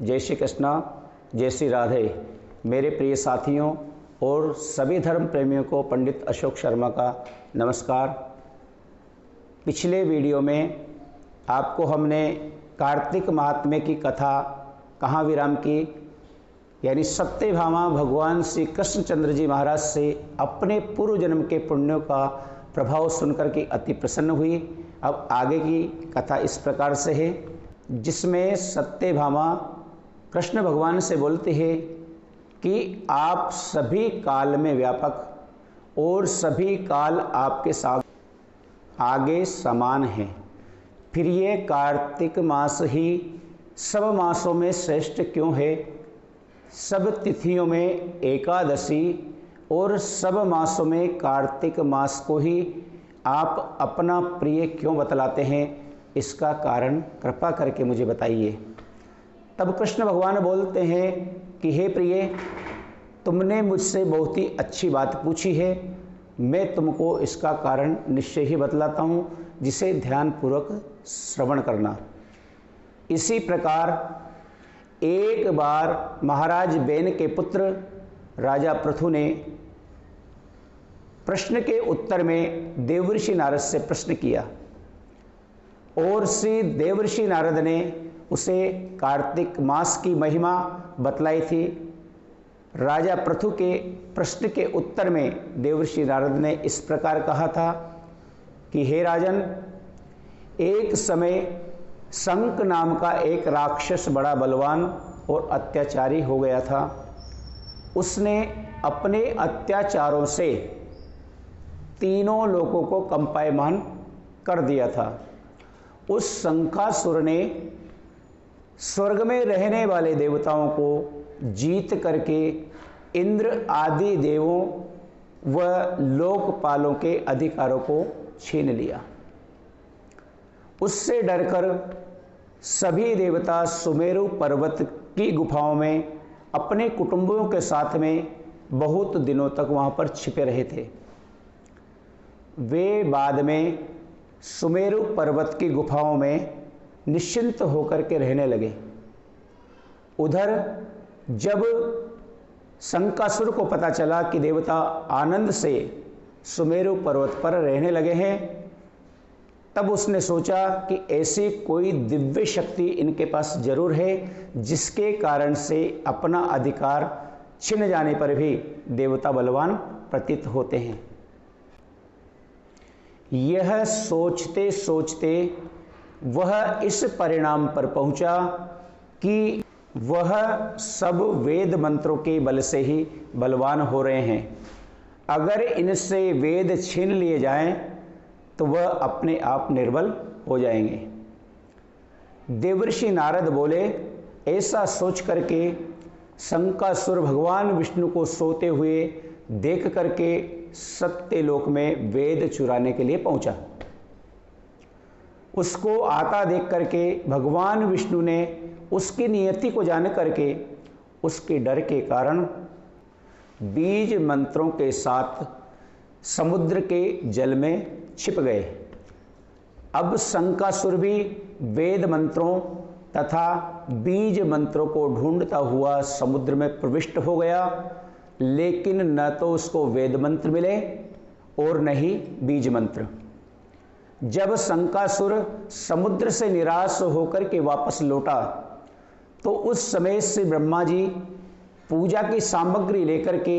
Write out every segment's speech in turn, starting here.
जय श्री कृष्णा, जय श्री राधे। मेरे प्रिय साथियों और सभी धर्म प्रेमियों को पंडित अशोक शर्मा का नमस्कार। पिछले वीडियो में आपको हमने कार्तिक महात्म्य की कथा कहाँ विराम की, यानी सत्यभामा भगवान श्री कृष्णचंद्र जी महाराज से अपने पूर्व जन्म के पुण्यों का प्रभाव सुनकर के अति प्रसन्न हुई। अब आगे की कथा इस प्रकार से है, जिसमें सत्यभामा कृष्ण भगवान से बोलते हैं कि आप सभी काल में व्यापक और सभी काल आपके साथ आगे समान हैं। फिर ये कार्तिक मास ही सब मासों में श्रेष्ठ क्यों है? सब तिथियों में एकादशी और सब मासों में कार्तिक मास को ही आप अपना प्रिय क्यों बतलाते हैं? इसका कारण कृपा करके मुझे बताइए। तब कृष्ण भगवान बोलते हैं कि हे प्रिय, तुमने मुझसे बहुत ही अच्छी बात पूछी है। मैं तुमको इसका कारण निश्चय ही बतलाता हूँ, जिसे ध्यानपूर्वक श्रवण करना। इसी प्रकार एक बार महाराज बेन के पुत्र राजा पृथु ने प्रश्न के उत्तर में देवर्षि नारद से प्रश्न किया और श्री देवर्षि नारद ने उसे कार्तिक मास की महिमा बतलाई थी। राजा पृथु के प्रश्न के उत्तर में देवर्षि नारद ने इस प्रकार कहा था कि हे राजन, एक समय शंख नाम का एक राक्षस बड़ा बलवान और अत्याचारी हो गया था। उसने अपने अत्याचारों से तीनों लोगों को कंपायमान कर दिया था। उस शंखासुर ने स्वर्ग में रहने वाले देवताओं को जीत करके इंद्र आदि देवों व लोकपालों के अधिकारों को छीन लिया। उससे डरकर सभी देवता सुमेरु पर्वत की गुफाओं में अपने कुटुंबों के साथ में बहुत दिनों तक वहां पर छिपे रहे थे। वे बाद में सुमेरु पर्वत की गुफाओं में निश्चिंत होकर के रहने लगे। उधर जब शंखासुर को पता चला कि देवता आनंद से सुमेरु पर्वत पर रहने लगे हैं, तब उसने सोचा कि ऐसी कोई दिव्य शक्ति इनके पास जरूर है, जिसके कारण से अपना अधिकार छिन जाने पर भी देवता बलवान प्रतीत होते हैं। यह सोचते सोचते वह इस परिणाम पर पहुंचा कि वह सब वेद मंत्रों के बल से ही बलवान हो रहे हैं। अगर इनसे वेद छीन लिए जाएं तो वह अपने आप निर्बल हो जाएंगे। देवर्षि नारद बोले, ऐसा सोच करके शंखासुर भगवान विष्णु को सोते हुए देख करके सत्यलोक में वेद चुराने के लिए पहुंचा। उसको आता देख करके भगवान विष्णु ने उसकी नियति को जान करके उसके डर के कारण बीज मंत्रों के साथ समुद्र के जल में छिप गए। अब शंखासुर भी वेद मंत्रों तथा बीज मंत्रों को ढूंढता हुआ समुद्र में प्रविष्ट हो गया, लेकिन न तो उसको वेद मंत्र मिले और न ही बीज मंत्र। जब शंखासुर समुद्र से निराश होकर के वापस लौटा तो उस समय से ब्रह्मा जी पूजा की सामग्री लेकर के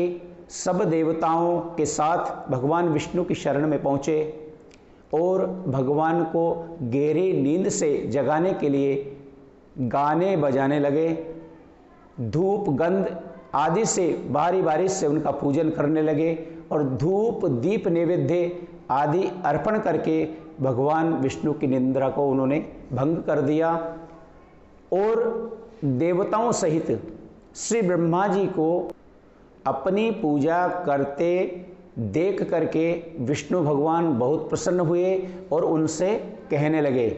सब देवताओं के साथ भगवान विष्णु की शरण में पहुँचे और भगवान को गहरी नींद से जगाने के लिए गाने बजाने लगे। धूप गंध आदि से बारी बारी से उनका पूजन करने लगे और धूप दीप नैवेद्य आदि अर्पण करके भगवान विष्णु की निंद्रा को उन्होंने भंग कर दिया और देवताओं सहित श्री ब्रह्मा जी को अपनी पूजा करते देख करके विष्णु भगवान बहुत प्रसन्न हुए और उनसे कहने लगे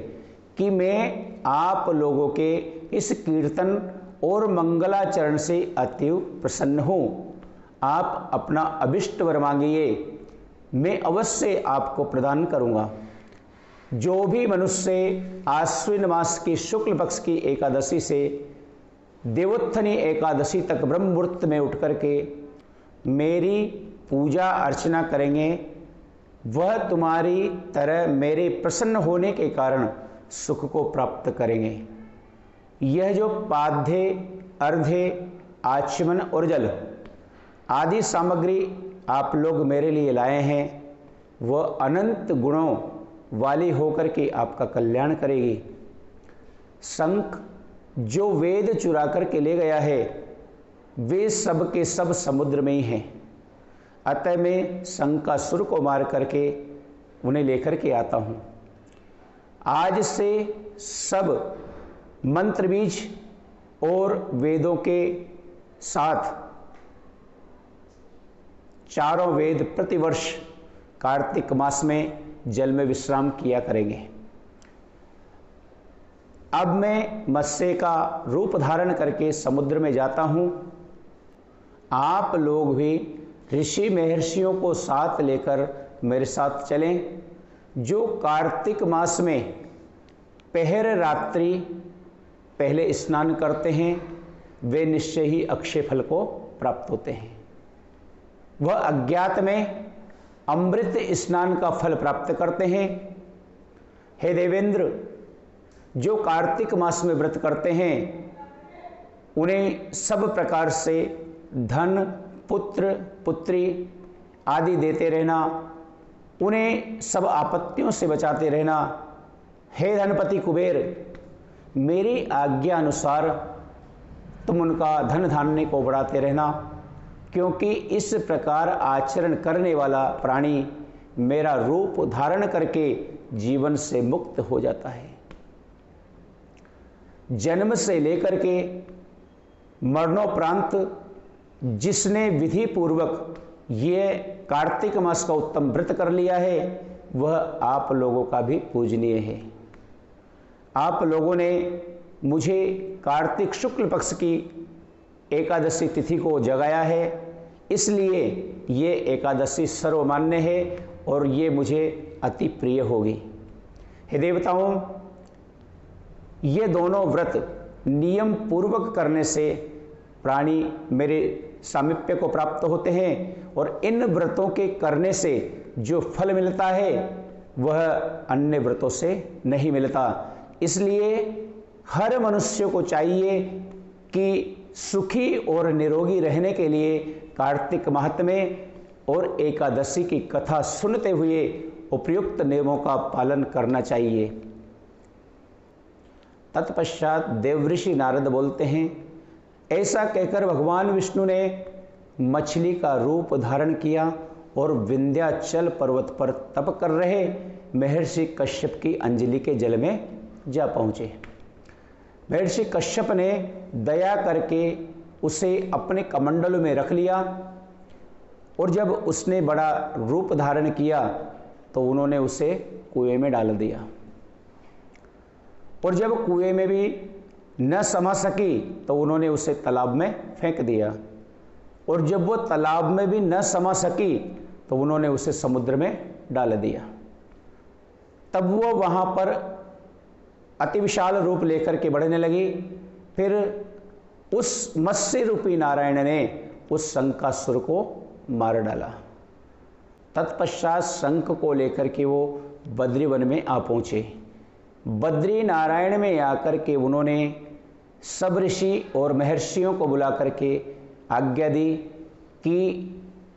कि मैं आप लोगों के इस कीर्तन और मंगलाचरण से अतीव प्रसन्न हूँ। आप अपना अभिष्ट वर मांगिए, मैं अवश्य आपको प्रदान करूँगा। जो भी मनुष्य आश्विन मास की शुक्ल पक्ष की एकादशी से देवोत्थनी एकादशी तक ब्रह्म मुहूर्त में उठ करके मेरी पूजा अर्चना करेंगे, वह तुम्हारी तरह मेरे प्रसन्न होने के कारण सुख को प्राप्त करेंगे। यह जो पाद्य, अर्घ्य, आचमन और जल आदि सामग्री आप लोग मेरे लिए लाए हैं, वह अनंत गुणों वाली होकर के आपका कल्याण करेगी। शंख जो वेद चुरा करके ले गया है, वे सब के सब समुद्र में ही हैं। अतः मैं शंकासुर को मार करके उन्हें लेकर के आता हूँ। आज से सब मंत्र बीज और वेदों के साथ चारों वेद प्रतिवर्ष कार्तिक मास में जल में विश्राम किया करेंगे। अब मैं मत्स्य का रूप धारण करके समुद्र में जाता हूं। आप लोग भी ऋषि महर्षियों को साथ लेकर मेरे साथ चलें। जो कार्तिक मास में पहर रात्रि पहले स्नान करते हैं, वे निश्चय ही अक्षय फल को प्राप्त होते हैं। वह अज्ञात में अमृत स्नान का फल प्राप्त करते हैं। हे देवेंद्र, जो कार्तिक मास में व्रत करते हैं, उन्हें सब प्रकार से धन, पुत्र, पुत्री आदि देते रहना, उन्हें सब आपत्तियों से बचाते रहना। हे धनपति कुबेर, मेरी आज्ञा अनुसार तुम उनका धन धान्य को बढ़ाते रहना, क्योंकि इस प्रकार आचरण करने वाला प्राणी मेरा रूप धारण करके जीवन से मुक्त हो जाता है। जन्म से लेकर के मरणोपरांत जिसने विधि पूर्वक ये कार्तिक मास का उत्तम व्रत कर लिया है, वह आप लोगों का भी पूजनीय है। आप लोगों ने मुझे कार्तिक शुक्ल पक्ष की एकादशी तिथि को जगाया है, इसलिए ये एकादशी सर्वमान्य है और ये मुझे अति प्रिय होगी। हे देवताओं, ये दोनों व्रत नियम पूर्वक करने से प्राणी मेरे सामीप्य को प्राप्त होते हैं और इन व्रतों के करने से जो फल मिलता है वह अन्य व्रतों से नहीं मिलता। इसलिए हर मनुष्य को चाहिए कि सुखी और निरोगी रहने के लिए कार्तिक माहात्म्य और एकादशी की कथा सुनते हुए उपयुक्त नियमों का पालन करना चाहिए। तत्पश्चात देवऋषि नारद बोलते हैं, ऐसा कहकर भगवान विष्णु ने मछली का रूप धारण किया और विंध्याचल पर्वत पर तप कर रहे महर्षि कश्यप की अंजलि के जल में जा पहुँचे। महर्षि कश्यप ने दया करके उसे अपने कमंडल में रख लिया और जब उसने बड़ा रूप धारण किया तो उन्होंने उसे कुएं में डाल दिया। और जब कुएं में भी न समा सकी तो उन्होंने उसे तालाब में फेंक दिया। और जब वो तालाब में भी न समा सकी तो उन्होंने उसे समुद्र में डाल दिया। तब वो वहाँ पर अति विशाल रूप लेकर के बढ़ने लगी। फिर उस मत्स्य रूपी नारायण ने उस शंकासुर को मार डाला। तत्पश्चात शंख को लेकर के वो बद्रीवन में आ पहुँचे। बद्री नारायण में आकर के उन्होंने सब ऋषि और महर्षियों को बुला करके आज्ञा दी कि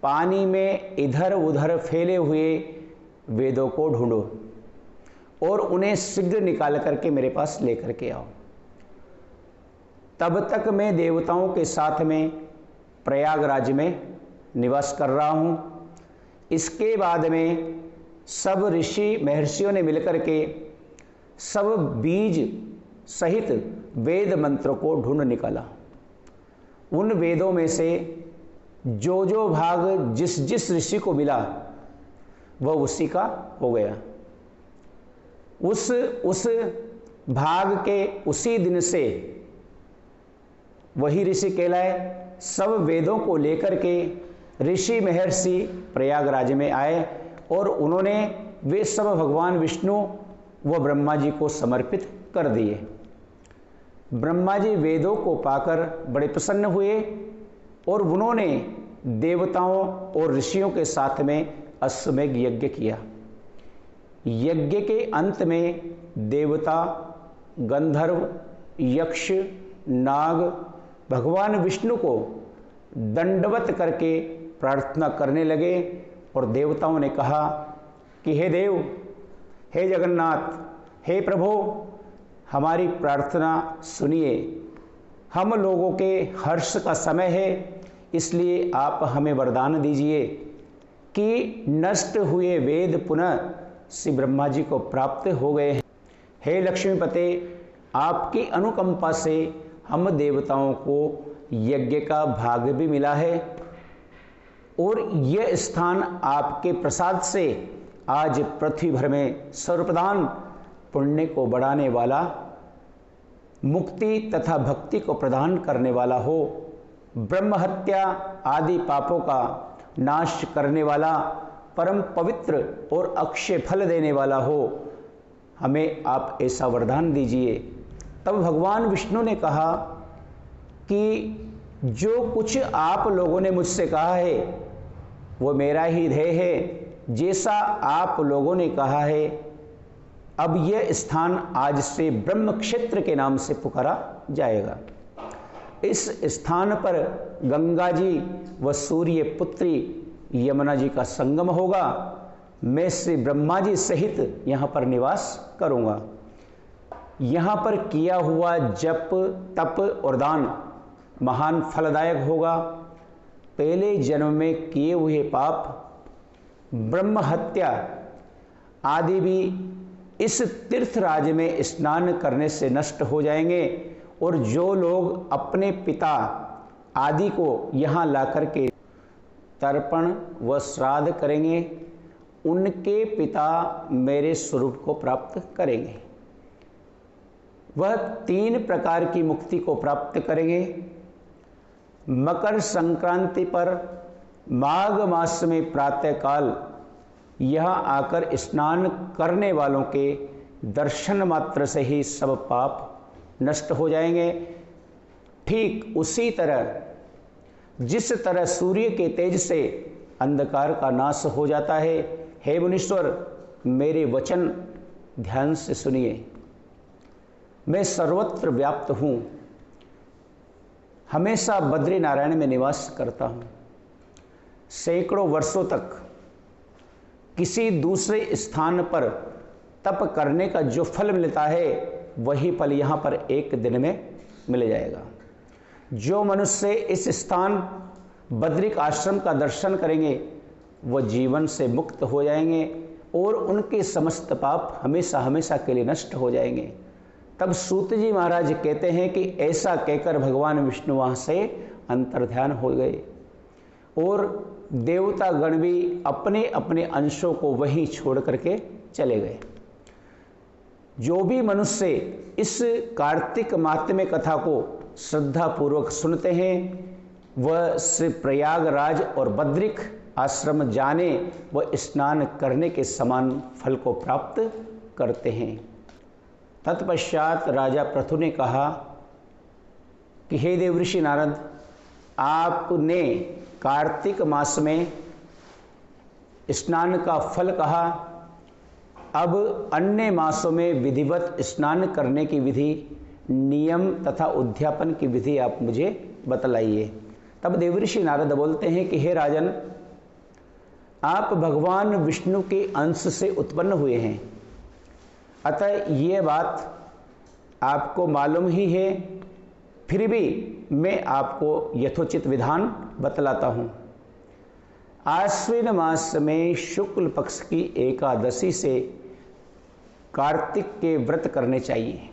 पानी में इधर उधर फैले हुए वेदों को ढूंढो और उन्हें शीघ्र निकाल करके मेरे पास लेकर के आओ। तब तक मैं देवताओं के साथ में प्रयागराज में निवास कर रहा हूँ। इसके बाद में सब ऋषि महर्षियों ने मिलकर के सब बीज सहित वेद मंत्रों को ढूंढ निकाला। उन वेदों में से जो जो भाग जिस जिस ऋषि को मिला वह उसी का हो गया। उस भाग के उसी दिन से वही ऋषि कहलाए। सब वेदों को लेकर के ऋषि महर्षि प्रयागराज में आए और उन्होंने वे सब भगवान विष्णु व ब्रह्मा जी को समर्पित कर दिए। ब्रह्मा जी वेदों को पाकर बड़े प्रसन्न हुए और उन्होंने देवताओं और ऋषियों के साथ में अश्वमेध यज्ञ किया। यज्ञ के अंत में देवता, गंधर्व, यक्ष, नाग भगवान विष्णु को दंडवत करके प्रार्थना करने लगे और देवताओं ने कहा कि हे देव, हे जगन्नाथ, हे प्रभु, हमारी प्रार्थना सुनिए। हम लोगों के हर्ष का समय है, इसलिए आप हमें वरदान दीजिए कि नष्ट हुए वेद पुनः श्री ब्रह्मा जी को प्राप्त हो गए हैं। हे लक्ष्मीपते, आपकी अनुकंपा से हम देवताओं को यज्ञ का भाग भी मिला है और यह स्थान आपके प्रसाद से आज पृथ्वी भर में सर्वप्रधान पुण्य को बढ़ाने वाला, मुक्ति तथा भक्ति को प्रदान करने वाला हो, ब्रह्म हत्या आदि पापों का नाश करने वाला, परम पवित्र और अक्षय फल देने वाला हो। हमें आप ऐसा वरदान दीजिए। तब भगवान विष्णु ने कहा कि जो कुछ आप लोगों ने मुझसे कहा है वो मेरा ही ध्येय है। जैसा आप लोगों ने कहा है, अब यह स्थान आज से ब्रह्म क्षेत्र के नाम से पुकारा जाएगा। इस स्थान पर गंगा जी व सूर्य पुत्री यमुना जी का संगम होगा। मैं श्री ब्रह्मा जी सहित यहाँ पर निवास करूँगा। यहाँ पर किया हुआ जप, तप और दान महान फलदायक होगा। पहले जन्म में किए हुए पाप, ब्रह्म हत्या आदि भी इस तीर्थराज में स्नान करने से नष्ट हो जाएंगे और जो लोग अपने पिता आदि को यहाँ ला करके तर्पण व श्राद्ध करेंगे, उनके पिता मेरे स्वरूप को प्राप्त करेंगे। वह 3 प्रकार की मुक्ति को प्राप्त करेंगे। मकर संक्रांति पर माघ मास में प्रातःकाल यहाँ आकर स्नान करने वालों के दर्शन मात्र से ही सब पाप नष्ट हो जाएंगे। ठीक उसी तरह जिस तरह सूर्य के तेज से अंधकार का नाश हो जाता है, हे मुनीश्वर, मेरे वचन ध्यान से सुनिए। मैं सर्वत्र व्याप्त हूँ, हमेशा बद्री नारायण में निवास करता हूँ। सैकड़ों वर्षों तक किसी दूसरे स्थान पर तप करने का जो फल मिलता है, वही फल यहाँ पर एक दिन में मिल जाएगा। जो मनुष्य इस स्थान बद्रिक आश्रम का दर्शन करेंगे, वह जीवन से मुक्त हो जाएंगे और उनके समस्त पाप हमेशा हमेशा के लिए नष्ट हो जाएंगे। तब सूत जी महाराज कहते हैं कि ऐसा कहकर भगवान विष्णु वहाँ से अंतर्ध्यान हो गए और देवता गण भी अपने अपने अंशों को वहीं छोड़ करके चले गए। जो भी मनुष्य इस कार्तिक माहात्म्य कथा को श्रद्धापूर्वक सुनते हैं, वह श्री प्रयागराज और बद्रिक आश्रम जाने व स्नान करने के समान फल को प्राप्त करते हैं। तत्पश्चात राजा पृथु ने कहा कि हे देवऋषि नारद, आपने कार्तिक मास में स्नान का फल कहा, अब अन्य मासों में विधिवत स्नान करने की विधि, नियम तथा उद्यापन की विधि आप मुझे बतलाइए। तब देवऋषि नारद बोलते हैं कि हे राजन, आप भगवान विष्णु के अंश से उत्पन्न हुए हैं, अतः ये बात आपको मालूम ही है, फिर भी मैं आपको यथोचित विधान बतलाता हूँ। आश्विन मास में शुक्ल पक्ष की एकादशी से कार्तिक के व्रत करने चाहिए।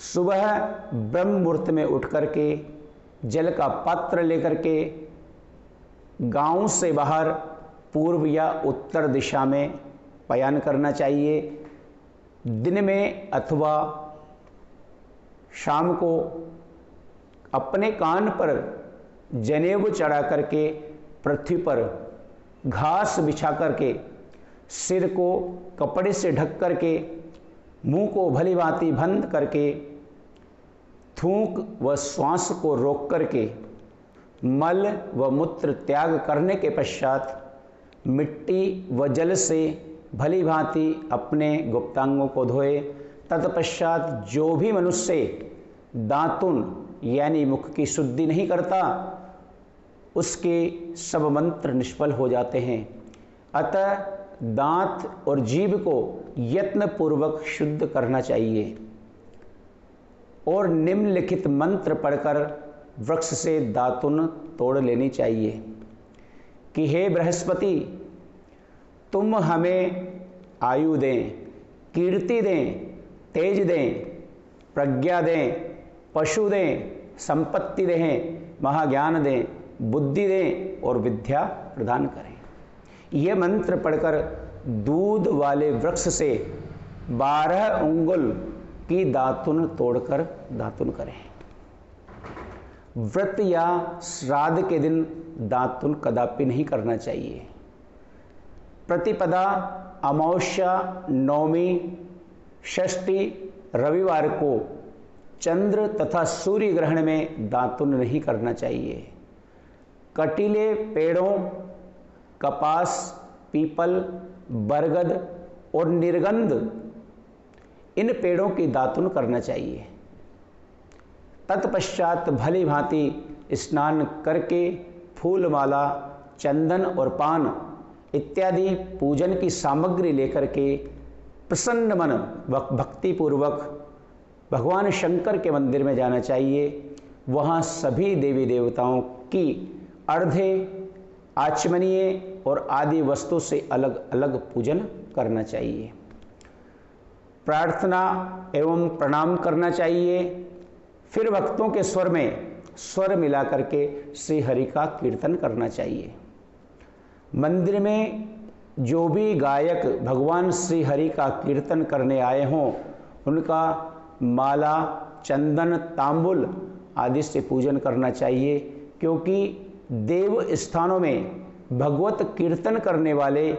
सुबह ब्रह्म मुहूर्त में उठ करके जल का पात्र लेकर के गांव से बाहर पूर्व या उत्तर दिशा में पयान करना चाहिए। दिन में अथवा शाम को अपने कान पर जनेऊ चढ़ा करके पृथ्वी पर घास बिछा करके सिर को कपड़े से ढक करके मुंह को भली भांति बंद करके थूक व श्वास को रोक करके मल व मूत्र त्याग करने के पश्चात मिट्टी व जल से भली भांति अपने गुप्तांगों को धोए। तत्पश्चात जो भी मनुष्य दातुन यानी मुख की शुद्धि नहीं करता, उसके सब मंत्र निष्फल हो जाते हैं। अतः दांत और जीभ को यत्नपूर्वक शुद्ध करना चाहिए और निम्नलिखित मंत्र पढ़कर वृक्ष से दातुन तोड़ लेनी चाहिए कि हे बृहस्पति, तुम हमें आयु दें, कीर्ति दें, तेज दें, प्रज्ञा दें, पशु दें, संपत्ति दें, महाज्ञान दें, बुद्धि दें और विद्या प्रदान करें। यह मंत्र पढ़कर दूध वाले वृक्ष से 12 अंगुल की दातुन तोड़कर दातुन करें। व्रत या श्राद्ध के दिन दातुन कदापि नहीं करना चाहिए। प्रतिपदा, अमावस्या, नवमी, षष्ठी, रविवार को चंद्र तथा सूर्य ग्रहण में दातुन नहीं करना चाहिए। कटीले पेड़ों, कपास, पीपल, बरगद और निर्गंध, इन पेड़ों की दातुन करना चाहिए। तत्पश्चात भली भांति स्नान करके फूल माला, चंदन और पान इत्यादि पूजन की सामग्री लेकर के प्रसन्न मन भक्तिपूर्वक भगवान शंकर के मंदिर में जाना चाहिए। वहाँ सभी देवी देवताओं की अर्धे, आचमनीय और आदि वस्तु से अलग अलग पूजन करना चाहिए। प्रार्थना एवं प्रणाम करना चाहिए। फिर भक्तों के स्वर में स्वर मिला करके श्री हरि का कीर्तन करना चाहिए। मंदिर में जो भी गायक भगवान श्री हरि का कीर्तन करने आए हों, उनका माला, चंदन, तांबुल आदि से पूजन करना चाहिए, क्योंकि देव स्थानों में भगवत कीर्तन करने वाले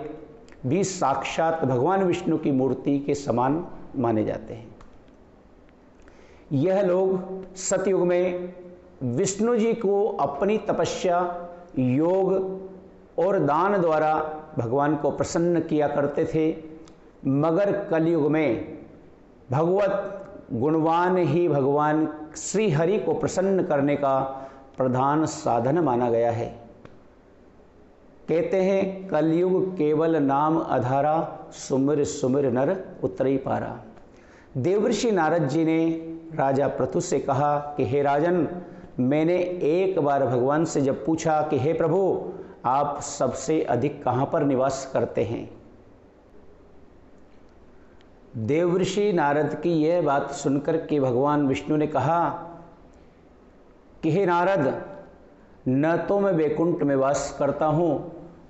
भी साक्षात भगवान विष्णु की मूर्ति के समान माने जाते हैं। यह लोग सतयुग में विष्णु जी को अपनी तपस्या, योग और दान द्वारा भगवान को प्रसन्न किया करते थे, मगर कलयुग में भगवत गुणवान ही भगवान श्री हरि को प्रसन्न करने का प्रधान साधन माना गया है। कहते हैं कलयुग केवल नाम आधारा, सुमिर सुमिर नर उतरी पारा। देवर्षि नारद जी ने राजा पृथु से कहा कि हे राजन, मैंने एक बार भगवान से जब पूछा कि हे प्रभु, आप सबसे अधिक कहाँ पर निवास करते हैं। देवर्षि नारद की यह बात सुनकर के भगवान विष्णु ने कहा कि हे नारद, न तो मैं वैकुंठ में वास करता हूँ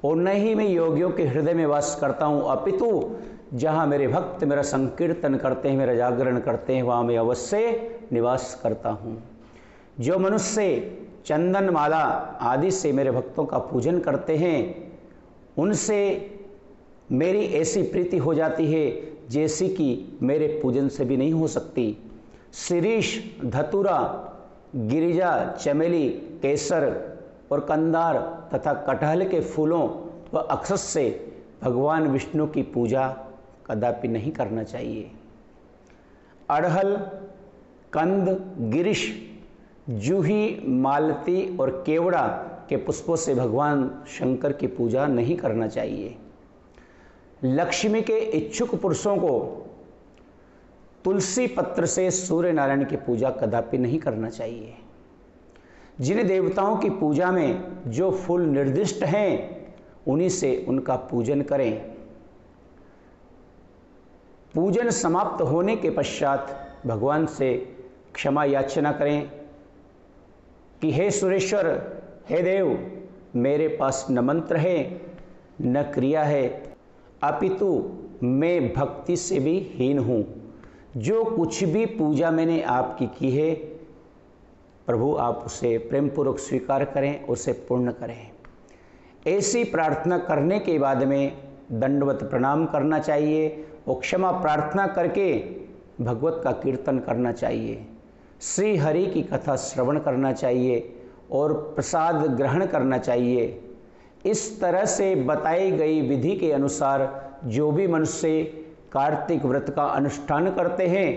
और न ही मैं योगियों के हृदय में वास करता हूँ, अपितु जहाँ मेरे भक्त मेरा संकीर्तन करते हैं, मेरा जागरण करते हैं, वहाँ मैं अवश्य निवास करता हूँ। जो मनुष्य चंदन माला आदि से मेरे भक्तों का पूजन करते हैं, उनसे मेरी ऐसी प्रीति हो जाती है जैसी कि मेरे पूजन से भी नहीं हो सकती। शिरीष, धतूरा, गिरिजा, चमेली, केसर और कंदार तथा कटहल के फूलों व अक्षत से भगवान विष्णु की पूजा कदापि नहीं करना चाहिए। अड़हल, कंद, गिरीश, जूही, मालती और केवड़ा के पुष्पों से भगवान शंकर की पूजा नहीं करना चाहिए। लक्ष्मी के इच्छुक पुरुषों को तुलसी पत्र से सूर्य नारायण की पूजा कदापि नहीं करना चाहिए। जिन देवताओं की पूजा में जो फूल निर्दिष्ट हैं, उन्हीं से उनका पूजन करें। पूजन समाप्त होने के पश्चात भगवान से क्षमा याचना करें कि हे सुरेश्वर, हे देव, मेरे पास न मंत्र है न क्रिया है, अपितु मैं भक्ति से भी हीन हूँ। जो कुछ भी पूजा मैंने आपकी की है, प्रभु आप उसे प्रेमपूर्वक स्वीकार करें, उसे पूर्ण करें। ऐसी प्रार्थना करने के बाद में दंडवत प्रणाम करना चाहिए और क्षमा प्रार्थना करके भगवत का कीर्तन करना चाहिए। श्री हरि की कथा श्रवण करना चाहिए और प्रसाद ग्रहण करना चाहिए। इस तरह से बताई गई विधि के अनुसार जो भी मनुष्य कार्तिक व्रत का अनुष्ठान करते हैं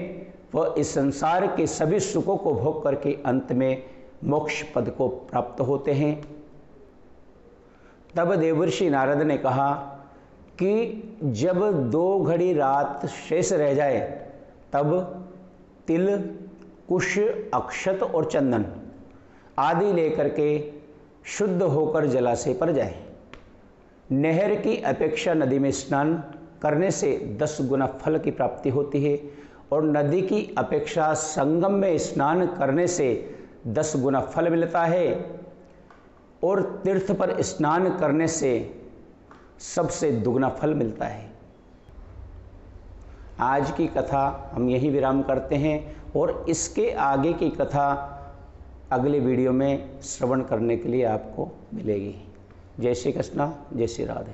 वह इस संसार के सभी सुखों को भोग करके अंत में मोक्ष पद को प्राप्त होते हैं। तब देवर्षि नारद ने कहा कि जब 2 घड़ी रात शेष रह जाए तब तिल, कुश, अक्षत और चंदन आदि लेकर के शुद्ध होकर जलाशय पर जाए। नहर की अपेक्षा नदी में स्नान करने से 10 गुना फल की प्राप्ति होती है और नदी की अपेक्षा संगम में स्नान करने से 10 गुना फल मिलता है और तीर्थ पर स्नान करने से सबसे दुगना फल मिलता है। आज की कथा हम यहीं विराम करते हैं और इसके आगे की कथा अगले वीडियो में श्रवण करने के लिए आपको मिलेगी। जय श्री कृष्णा, जय श्री राधे।